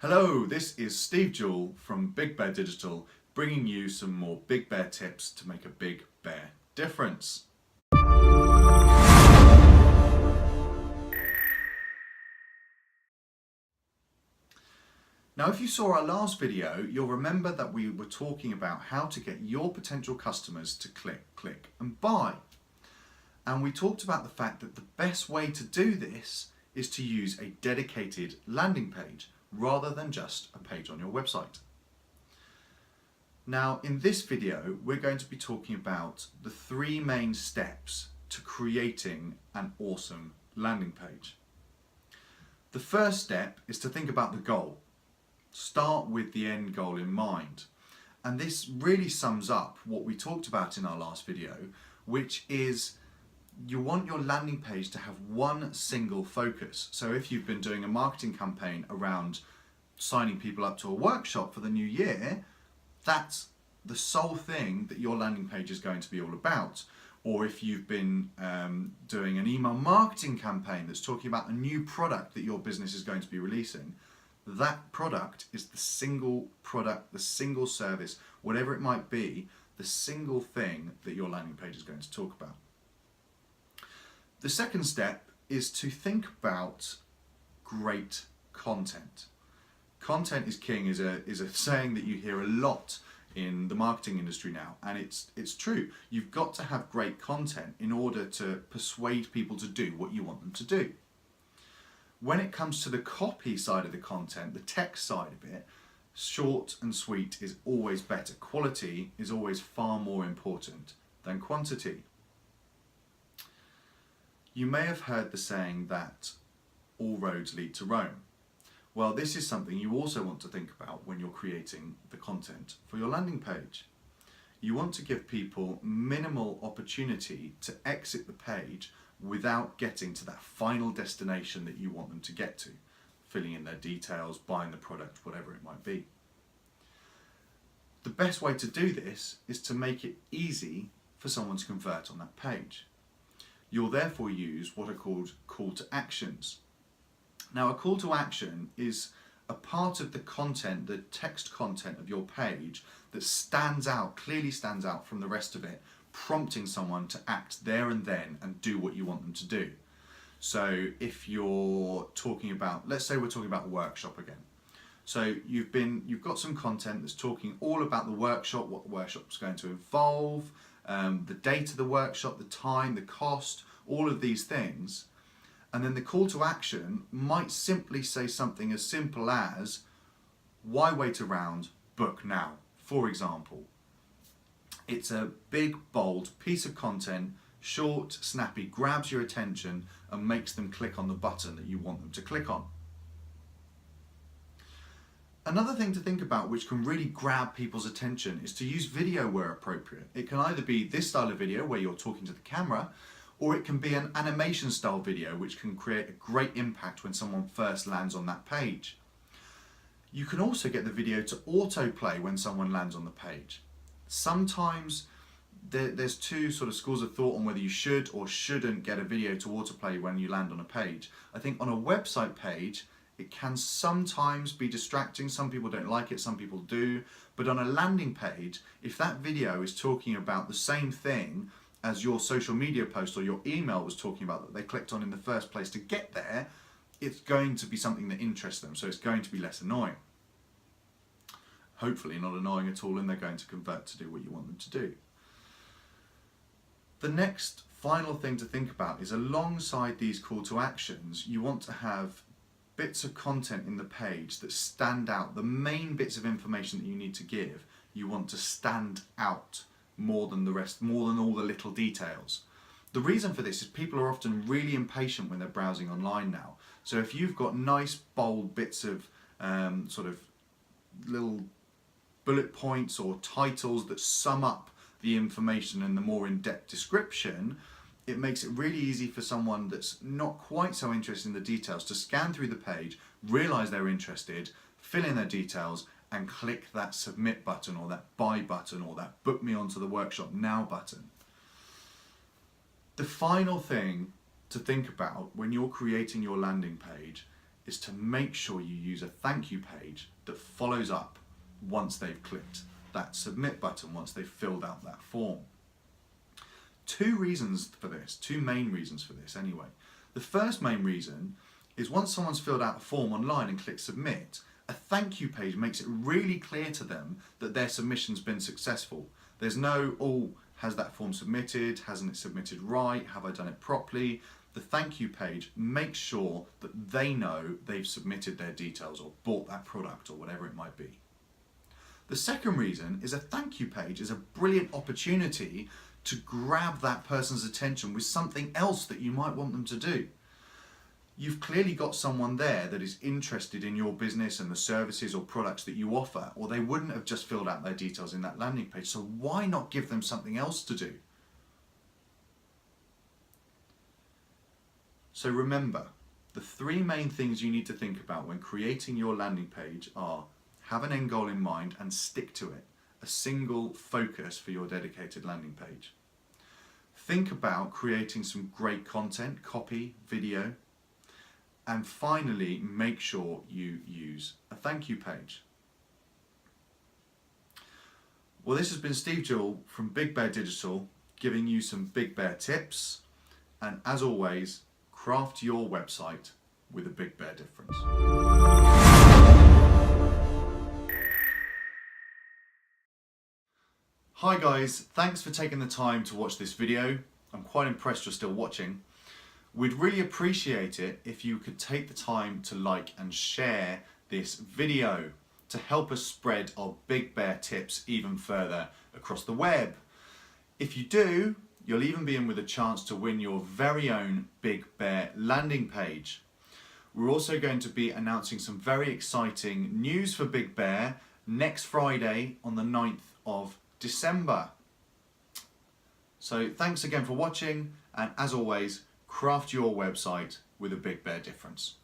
Hello, this is Steve Jewell from Big Bear Digital, bringing you some more Big Bear tips to make a Big Bear difference. Now, if you saw our last video, you'll remember that we were talking about how to get your potential customers to click, and buy. And we talked about the fact that the best way to do this is to use a dedicated landing page rather than just a page on your website. Now, in this video, we're going to be talking about the 3 main steps to creating an awesome landing page. The first step is to think about the goal. Start with the end goal in mind. And this really sums up what we talked about in our last video, which is you want your landing page to have one single focus. So if you've been doing a marketing campaign around signing people up to a workshop for the new year, that's the sole thing that your landing page is going to be all about. Or if you've been doing an email marketing campaign that's talking about a new product that your business is going to be releasing, that product is the single product, the single service, whatever it might be, the single thing that your landing page is going to talk about. The second step is to think about great content. Content is king is a saying that you hear a lot in the marketing industry now, and it's true. You've got to have great content in order to persuade people to do what you want them to do. When it comes to the copy side of the content, the text side of it, short and sweet is always better. Quality is always far more important than quantity. You may have heard the saying that all roads lead to Rome. Well, this is something you also want to think about when you're creating the content for your landing page. You want to give people minimal opportunity to exit the page without getting to that final destination that you want them to get to, filling in their details, buying the product, whatever it might be. The best way to do this is to make it easy for someone to convert on that page. You'll therefore use what are called call to actions. Now, a call to action is a part of the content, the text content of your page that stands out, clearly stands out from the rest of it, prompting someone to act there and then and do what you want them to do. So if you're talking about, let's say we're talking about the workshop again. So you've got some content that's talking all about the workshop, what the workshop's going to involve, the date of the workshop, the time, the cost, all of these things. And then the call to action might simply say something as simple as, why wait around, book now, for example. It's a big, bold piece of content, short, snappy, grabs your attention and makes them click on the button that you want them to click on. Another thing to think about which can really grab people's attention is to use video where appropriate. It can either be this style of video where you're talking to the camera, or it can be an animation style video which can create a great impact when someone first lands on that page. You can also get the video to autoplay when someone lands on the page. Sometimes there's 2 sort of schools of thought on whether you should or shouldn't get a video to autoplay when you land on a page. I think on a website page, it can sometimes be distracting. Some people don't like it, some people do. But on a landing page, if that video is talking about the same thing as your social media post or your email was talking about that they clicked on in the first place to get there, it's going to be something that interests them, so it's going to be less annoying. Hopefully not annoying at all, and they're going to convert to do what you want them to do. The next final thing to think about is alongside these call to actions, you want to have bits of content in the page that stand out. The main bits of information that you need to give, you want to stand out more than the rest, more than all the little details. The reason for this is people are often really impatient when they're browsing online now. So if you've got nice bold bits of sort of little bullet points or titles that sum up the information and the more in-depth description, it makes it really easy for someone that's not quite so interested in the details to scan through the page, realize they're interested, fill in their details, and click that submit button or that buy button or that book me onto the workshop now button. The final thing to think about when you're creating your landing page is to make sure you use a thank you page that follows up once they've clicked that submit button, once they've filled out that form. Two main reasons for this anyway. The first main reason is once someone's filled out a form online and clicked submit, a thank you page makes it really clear to them that their submission's been successful. There's no, oh, has that form submitted? Hasn't it submitted right? Have I done it properly? The thank you page makes sure that they know they've submitted their details or bought that product or whatever it might be. The second reason is a thank you page is a brilliant opportunity to grab that person's attention with something else that you might want them to do. You've clearly got someone there that is interested in your business and the services or products that you offer, or they wouldn't have just filled out their details in that landing page. So why not give them something else to do? So remember, the three main things you need to think about when creating your landing page are: have an end goal in mind and stick to it, a single focus for your dedicated landing page. Think about creating some great content, copy, video, and finally make sure you use a thank you page. Well, this has been Steve Jewell from Big Bear Digital giving you some Big Bear tips, and as always, craft your website with a Big Bear difference. Hi guys, thanks for taking the time to watch this video. I'm quite impressed you're still watching. We'd really appreciate it if you could take the time to like and share this video to help us spread our Big Bear tips even further across the web. If you do, you'll even be in with a chance to win your very own Big Bear landing page. We're also going to be announcing some very exciting news for Big Bear next Friday on the 9th of December. So thanks again for watching, and as always, craft your website with a Big Bear difference.